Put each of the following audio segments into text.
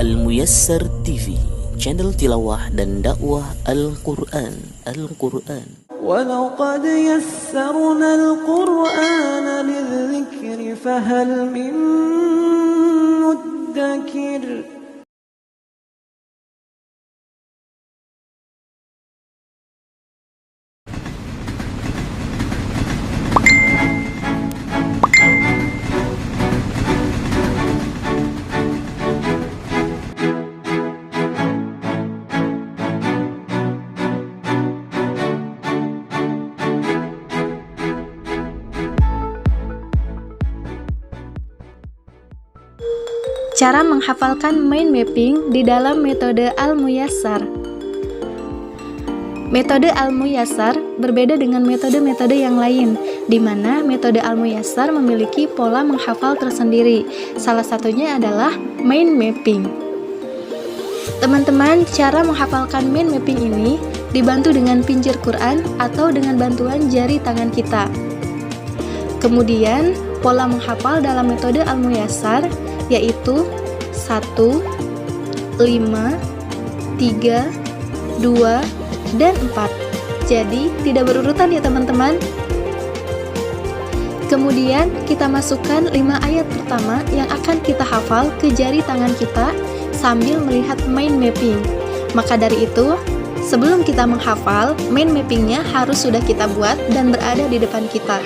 Al-Muyassar TV, channel tilawah dan dakwah Al-Quran. ولقد يسرنا القرآن للذكر فهل من مدكر. Cara menghafalkan mind mapping di dalam metode Al-Muyassar. Metode Al-Muyassar berbeda dengan metode-metode yang lain, di mana metode Al-Muyassar memiliki pola menghafal tersendiri. Salah satunya adalah mind mapping. Teman-teman, cara menghafalkan mind mapping ini dibantu dengan pinjir Quran atau dengan bantuan jari tangan kita. Kemudian, pola menghafal dalam metode Al-Muyassar yaitu 1, 5, 3, 2, dan 4. Jadi tidak berurutan ya teman-teman. Kemudian kita masukkan 5 ayat pertama yang akan kita hafal ke jari tangan kita sambil melihat mind mapping. Maka dari itu, sebelum kita menghafal, mind mappingnya harus sudah kita buat dan berada di depan kita.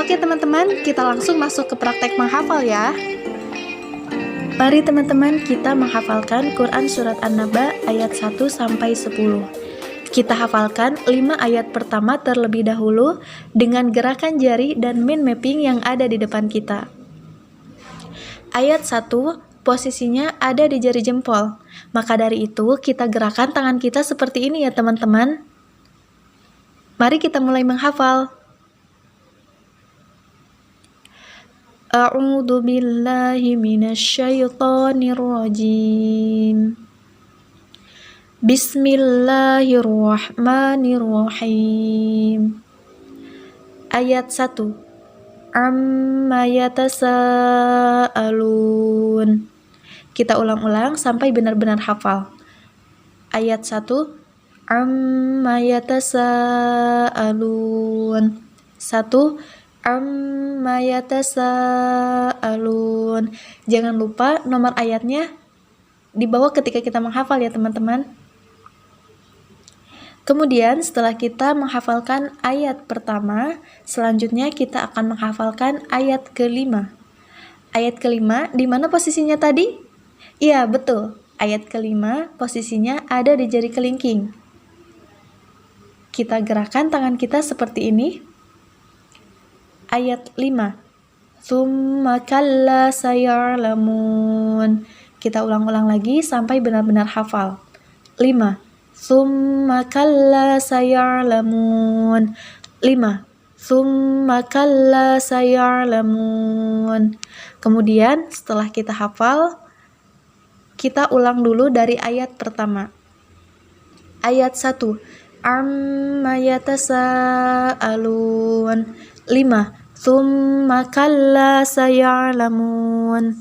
Oke teman-teman, kita langsung masuk ke praktek menghafal ya. Mari teman-teman kita menghafalkan Quran Surat An-Naba ayat 1-10. Kita hafalkan 5 ayat pertama terlebih dahulu dengan gerakan jari dan mind mapping yang ada di depan kita. Ayat 1, posisinya ada di jari jempol. Maka dari itu kita gerakan tangan kita seperti ini ya teman-teman. Mari kita mulai menghafal. A'udzu billahi minasyaitonir rajim. Bismillahirrahmanirrahim. Ayat 1. Amma yatasaalun. Kita ulang-ulang sampai benar-benar hafal. Ayat 1. Amma yatasaalun. 1. Amma yatasaalun. Jangan lupa nomor ayatnya di bawah ketika kita menghafal ya teman-teman. Kemudian setelah kita menghafalkan ayat pertama, selanjutnya kita akan menghafalkan ayat kelima. Ayat kelima di mana posisinya tadi? Iya betul, ayat kelima posisinya ada di jari kelingking. Kita gerakan tangan kita seperti ini. Ayat 5. Tsumma kalla saya'lamun. Kita ulang-ulang lagi sampai benar-benar hafal. 5. Tsumma kalla saya'lamun. 5. Tsumma kalla saya'lamun. Kemudian setelah kita hafal, kita ulang dulu dari ayat pertama. Ayat 1. Amma yatasaalun. 5. Tsumma kalla saya'lamun.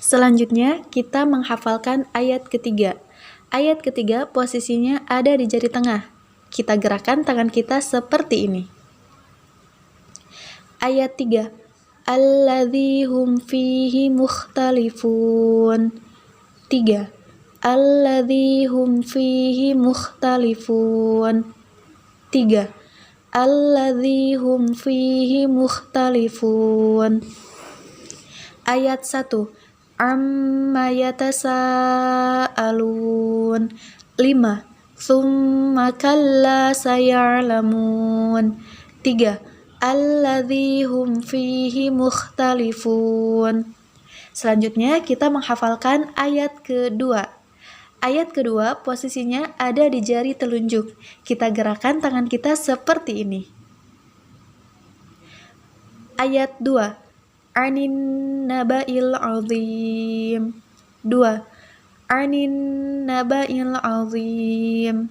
Selanjutnya, kita menghafalkan ayat ketiga. Ayat ketiga posisinya ada di jari tengah. Kita gerakan tangan kita seperti ini. Ayat 3. Alladzi hum fihi mukhtalifun. 3. Alladzi hum fihi mukhtalifun. 3. Alladzi hum fihi mukhtalifun. Ayat 1. Amma yatasaalun. 5. Tsumma kalla saya'lamun. 3. Alladzi hum fihi mukhtalifun. Selanjutnya kita menghafalkan ayat kedua. Ayat kedua posisinya ada di jari telunjuk. Kita gerakan tangan kita seperti ini. Ayat 2. Anin naba'il azim. 2. Anin naba'il azim.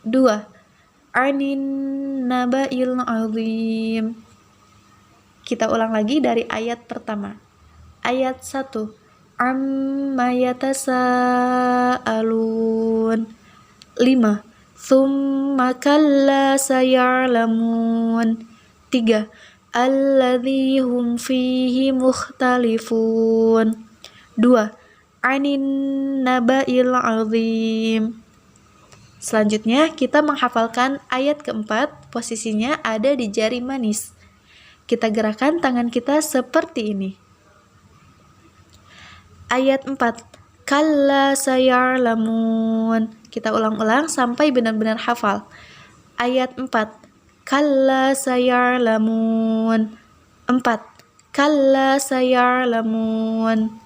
2. Anin naba'il azim. Kita ulang lagi dari ayat pertama. Ayat 1. Amma yatasaalun. 5. Tsumma kalla saya'lamun. 3. Alladzi hum fihi mukhtalifun. 2. Anin naba'il azim. Selanjutnya kita menghafalkan ayat keempat, posisinya ada di jari manis. Kita gerakan tangan kita seperti ini. Ayat 4. Kalla saya'lamun. Kita ulang-ulang sampai benar-benar hafal. Ayat 4. Kalla saya'lamun. 4. Kalla saya'lamun.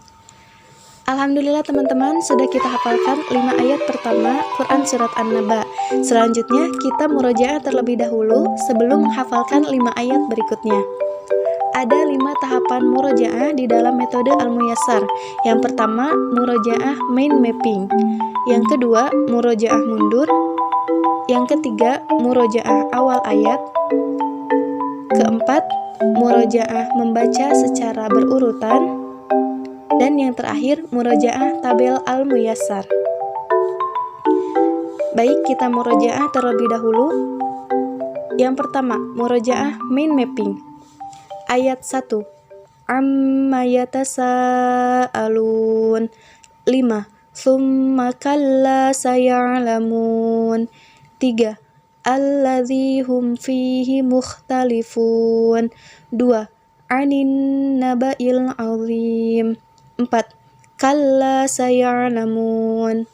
Alhamdulillah teman-teman, sudah kita hafalkan 5 ayat pertama Quran Surat An-Naba. Selanjutnya kita murojaah terlebih dahulu sebelum menghafalkan 5 ayat berikutnya. Ada 5 tahapan murojaah di dalam metode Al-Muyassar. Yang pertama, murojaah mind mapping. Yang kedua, murojaah mundur. Yang ketiga, murojaah awal ayat. Keempat, murojaah membaca secara berurutan. Dan yang terakhir, murojaah tabel Al-Muyassar. Baik, kita murojaah terlebih dahulu. Yang pertama, murojaah mind mapping. Ayat 1. Amma yatasaalun. 5. Tsumma kalla saya'lamun. 3. Alladzi hum fihi mukhtalifun. 2. Anin naba'il azim. 4. Kalla saya'lamun.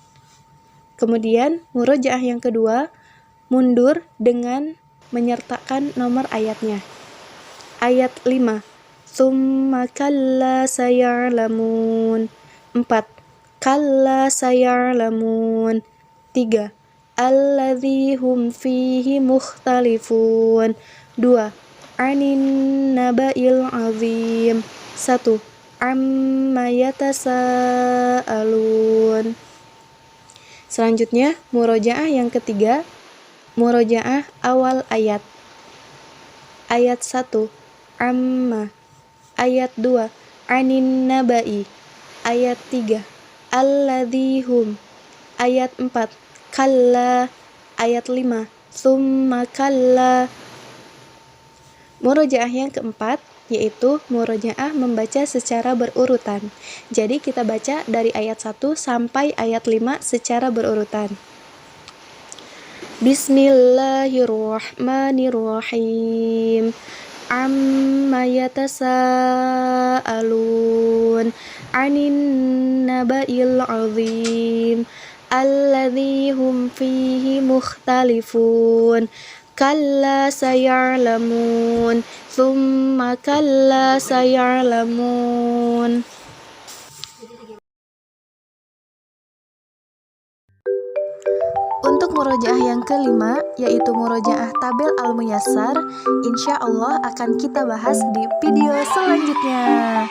Kemudian murojaah yang kedua, mundur dengan menyertakan nomor ayatnya. Ayat 5. Tsumma kalla saya'lamun. 4. Kalla saya'lamun. 3. Alladzi hum fihi mukhtalifun. 2. Anin naba'il azim. 1. Amma yatasaalun. Selanjutnya, murojaah yang ketiga, murojaah awal ayat. Ayat 1. Amma. Ayat 2. Anin naba'i. Ayat 3. Alladzi hum. Ayat 4. Kalla. Ayat 5. Tsumma kalla. Murojaah yang keempat yaitu murojaah membaca secara berurutan. Jadi kita baca dari ayat 1 sampai ayat 5 secara berurutan. Bismillahirrahmanirrahim. Amma yatasaalun. Anin naba'il azim. Alladzi hum fihi mukhtalifun. Kalla saya'lamun. Tsumma kalla saya'lamun. Untuk murojaah yang kelima, yaitu murojaah tabel Al-Muyassar, insya Allah akan kita bahas di video selanjutnya.